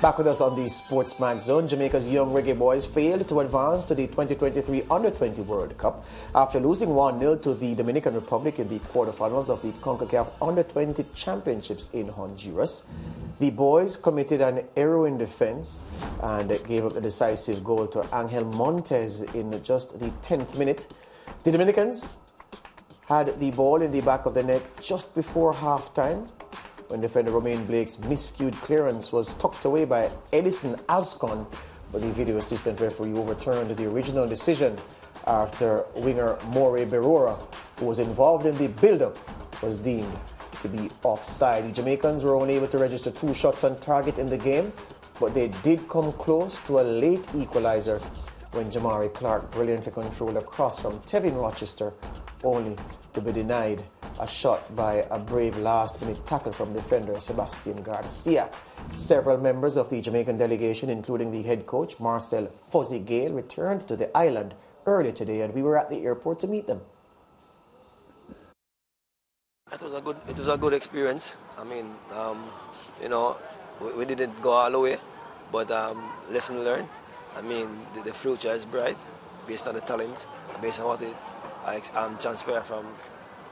Back with us on the SportsMax zone, Jamaica's young reggae boys failed to advance to the 2023 Under-20 World Cup after losing 1-0 to the Dominican Republic in the quarterfinals of the CONCACAF Under-20 Championships in Honduras. The boys committed an error in defense and gave up the decisive goal to Angel Montes in just the 10th minute. The Dominicans had the ball in the back of the net just before halftime, when defender Romain Blake's miscued clearance was tucked away by Edison Ascon, but the video assistant referee overturned the original decision after winger More Berora, who was involved in the build-up, was deemed to be offside. The Jamaicans were only able to register 2 shots on target in the game, but they did come close to a late equalizer when Jamari Clark brilliantly controlled a cross from Tevin Rochester, only to be denied a shot by a brave last-minute tackle from defender Sebastian Garcia. Several members of the Jamaican delegation, including the head coach Marcel Fuzzy Gale, returned to the island early today, and we were at the airport to meet them. It was a good experience. I mean, we didn't go all the way, but lesson learned. I mean, the future is bright based on the talent, based on what I transfer from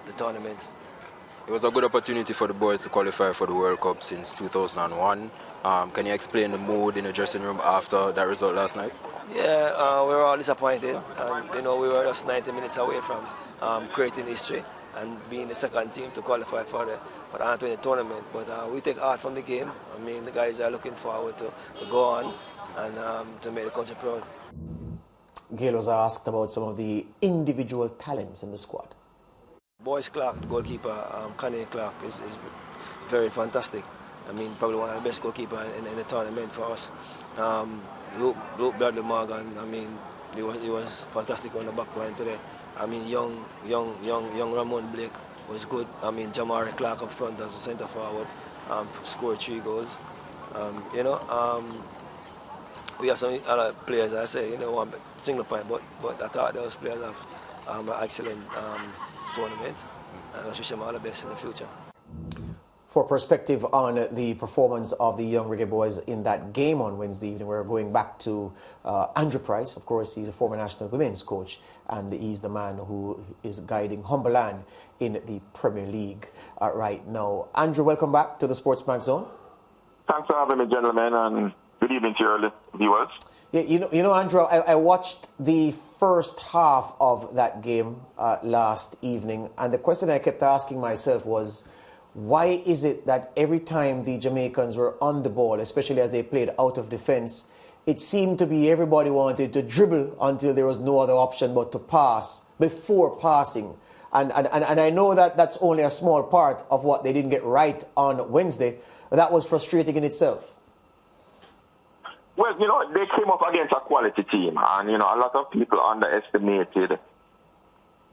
the tournament. It was a good opportunity for the boys to qualify for the World Cup since 2001. Can you explain the mood in the dressing room after that result last night? Yeah, we were all disappointed. And, we were just 90 minutes away from creating history and being the second team to qualify for the U20 tournament. But we take heart from the game. I mean, the guys are looking forward to go on and to make the country proud. Gale was asked about some of the individual talents in the squad. Boyce Clark, the goalkeeper, Kanye Clark, is very fantastic. I mean, probably one of the best goalkeepers in the tournament for us. Luke Bradley Morgan, I mean, he was fantastic on the back line today. I mean, young Ramon Blake was good. I mean, Jamari Clark up front as a centre forward, scored 3 goals. We have some other players, I say, one single point, but I thought those players have an excellent tournament, and I wish them all the best in the future. For perspective on the performance of the young reggae boys in that game on Wednesday evening, we're going back to Andrew Price. Of course, he's a former national women's coach, and he's the man who is guiding Humberland in the Premier League right now. Andrew, welcome back to the SportsMax Zone. Thanks for having me, gentlemen, and good evening to your viewers. Yeah, you know, Andrew, I watched the first half of that game last evening, and the question I kept asking myself was, why is it that every time the Jamaicans were on the ball, especially as they played out of defense, it seemed to be everybody wanted to dribble until there was no other option but to pass before passing? And I know that that's only a small part of what they didn't get right on Wednesday, but that was frustrating in itself. Well, they came up against a quality team, and, a lot of people underestimated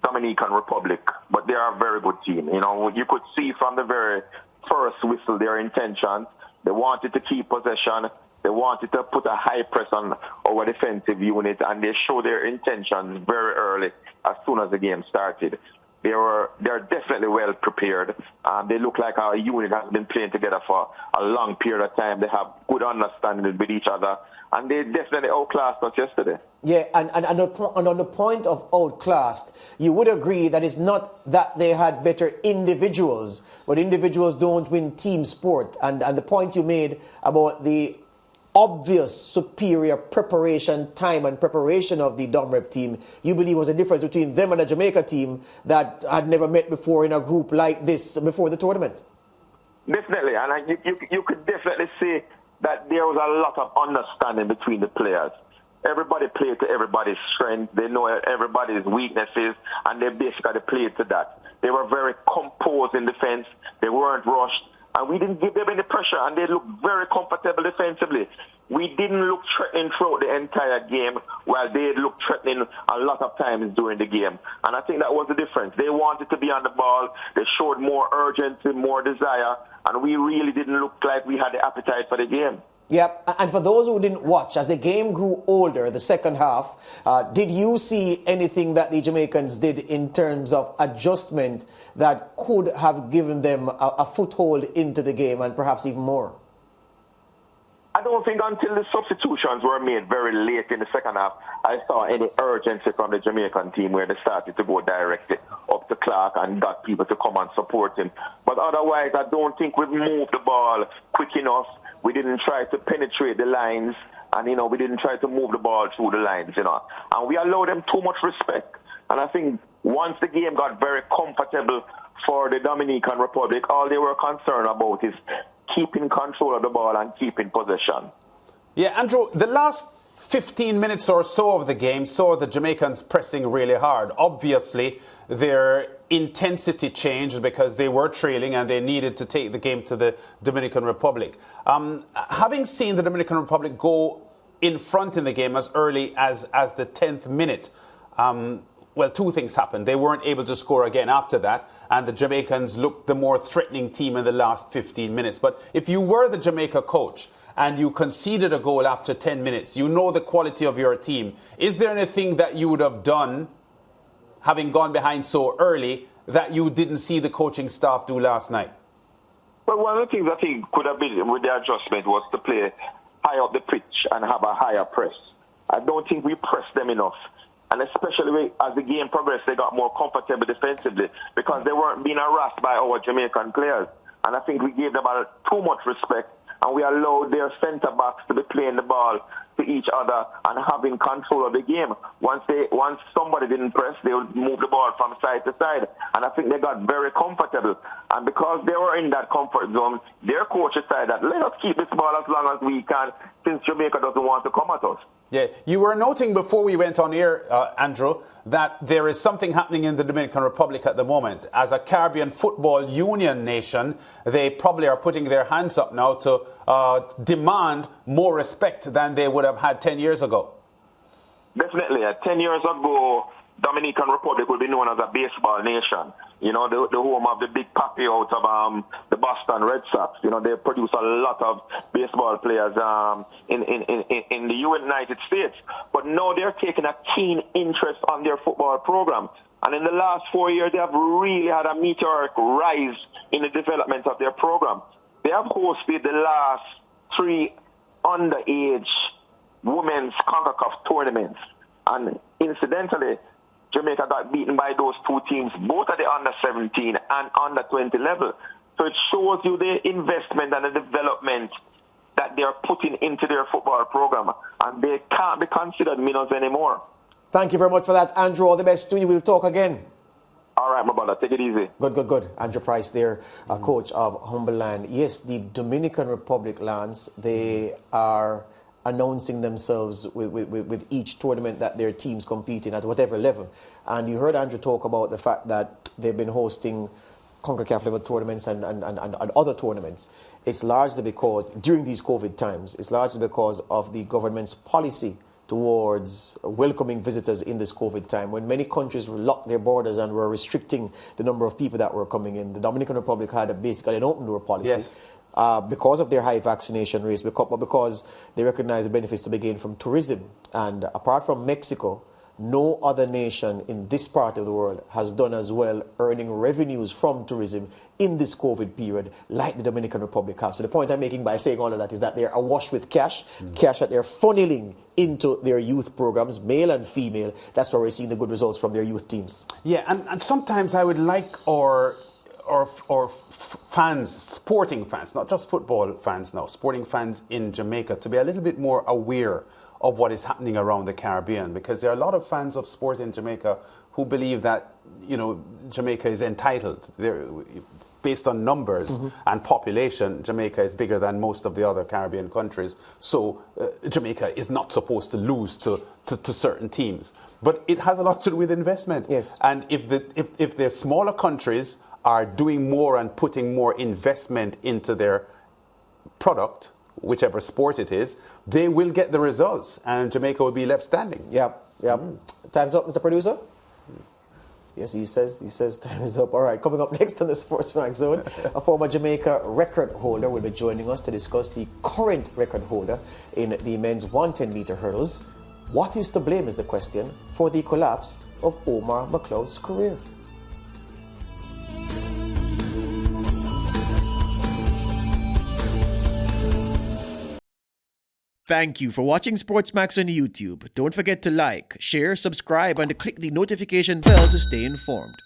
Dominican Republic, but they are a very good team. You could see from the very first whistle their intentions. They wanted to keep possession. They wanted to put a high press on our defensive unit, and they showed their intentions very early as soon as the game started. They're definitely well prepared. They look like our unit has been playing together for a long period of time. They have good understanding with each other, and they definitely outclassed us yesterday. Yeah, and on the point of outclassed, you would agree that it's not that they had better individuals, but individuals don't win team sport. And the point you made about the obvious superior preparation time and preparation of the Domrep team, you believe was a difference between them and a Jamaica team that had never met before in a group like this before the tournament? Definitely, and you could definitely see that there was a lot of understanding between the players. Everybody played to everybody's strength. They know everybody's weaknesses, and they basically played to that. They were very composed in defense. They weren't rushed. And we didn't give them any pressure, and they looked very comfortable defensively. We didn't look threatening throughout the entire game, while they looked threatening a lot of times during the game. And I think that was the difference. They wanted to be on the ball. They showed more urgency, more desire, and we really didn't look like we had the appetite for the game. Yep, and for those who didn't watch, as the game grew older, the second half, did you see anything that the Jamaicans did in terms of adjustment that could have given them a foothold into the game and perhaps even more? I don't think until the substitutions were made very late in the second half, I saw any urgency from the Jamaican team where they started to go directly up to Clark and got people to come and support him. But otherwise, I don't think we've moved the ball quick enough. We didn't try to penetrate the lines, and, we didn't try to move the ball through the lines, And we allowed them too much respect. And I think once the game got very comfortable for the Dominican Republic, all they were concerned about is keeping control of the ball and keeping possession. Yeah, Andrew, the last 15 minutes or so of the game saw the Jamaicans pressing really hard. Obviously, their intensity changed because they were trailing and they needed to take the game to the Dominican Republic. Having seen the Dominican Republic go in front in the game as early as the 10th minute, well, two things happened. They weren't able to score again after that, and the Jamaicans looked the more threatening team in the last 15 minutes. But if you were the Jamaica coach and you conceded a goal after 10 minutes, you know the quality of your team. Is there anything that you would have done, having gone behind so early, that you didn't see the coaching staff do last night? Well, one of the things I think could have been with the adjustment was to play high up the pitch and have a higher press. I don't think we pressed them enough. And especially as the game progressed, they got more comfortable defensively because they weren't being harassed by our Jamaican players. And I think we gave them too much respect, and we allowed their centre-backs to be playing the ball to each other and having control of the game. Once somebody didn't press, they would move the ball from side to side. And I think they got very comfortable. And because they were in that comfort zone, their coach decided that let us keep this ball as long as we can, since Jamaica doesn't want to come at us. Yeah, you were noting before we went on air, Andrew, that there is something happening in the Dominican Republic at the moment. As a Caribbean football union nation, they probably are putting their hands up now to demand more respect than they would have had 10 years ago. Definitely. 10 years ago, Dominican Republic would be known as a baseball nation. The home of the Big Papi out of the Boston Red Sox. They produce a lot of baseball players in the United States. But now they're taking a keen interest on their football program. And in the last 4 years, they have really had a meteoric rise in the development of their program. They have hosted the last 3 underage women's CONCACAF tournaments. And incidentally, Jamaica got beaten by those 2 teams, both at the under-17 and under-20 level. So it shows you the investment and the development that they're putting into their football program. And they can't be considered minnows anymore. Thank you very much for that, Andrew. All the best to you. We'll talk again. All right, my brother. Take it easy. Good. Andrew Price there, coach of Humberland. Yes, the Dominican Republic, Lance, they are announcing themselves with each tournament that their teams compete in at whatever level. And you heard Andrew talk about the fact that they've been hosting CONCACAF level tournaments and other tournaments. It's largely because, during these COVID times, it's largely because of the government's policy towards welcoming visitors in this COVID time. When many countries locked their borders and were restricting the number of people that were coming in, the Dominican Republic had basically an open door policy. Yes. Because of their high vaccination rates, but because they recognize the benefits to be gained from tourism. And apart from Mexico, no other nation in this part of the world has done as well earning revenues from tourism in this COVID period like the Dominican Republic have. So the point I'm making by saying all of that is that they're awash with cash, cash that they're funneling into their youth programs, male and female. That's where we're seeing the good results from their youth teams. Yeah, and sometimes I would like our fans, sporting fans, not just football fans now, sporting fans in Jamaica, to be a little bit more aware of what is happening around the Caribbean, because there are a lot of fans of sport in Jamaica who believe that, Jamaica is entitled. Based on numbers and population, Jamaica is bigger than most of the other Caribbean countries. So Jamaica is not supposed to lose to certain teams. But it has a lot to do with investment. Yes. And if the smaller countries are doing more and putting more investment into their product, whichever sport it is, they will get the results, and Jamaica will be left standing. Yep. Time's up, Mr. Producer. Yes, he says time is up. All right, coming up next on the SportsMax Zone, a former Jamaica record holder will be joining us to discuss the current record holder in the men's 110-meter hurdles. What is to blame is the question for the collapse of Omar McLeod's career. Thank you for watching SportsMax on YouTube. Don't forget to like, share, subscribe, and click the notification bell to stay informed.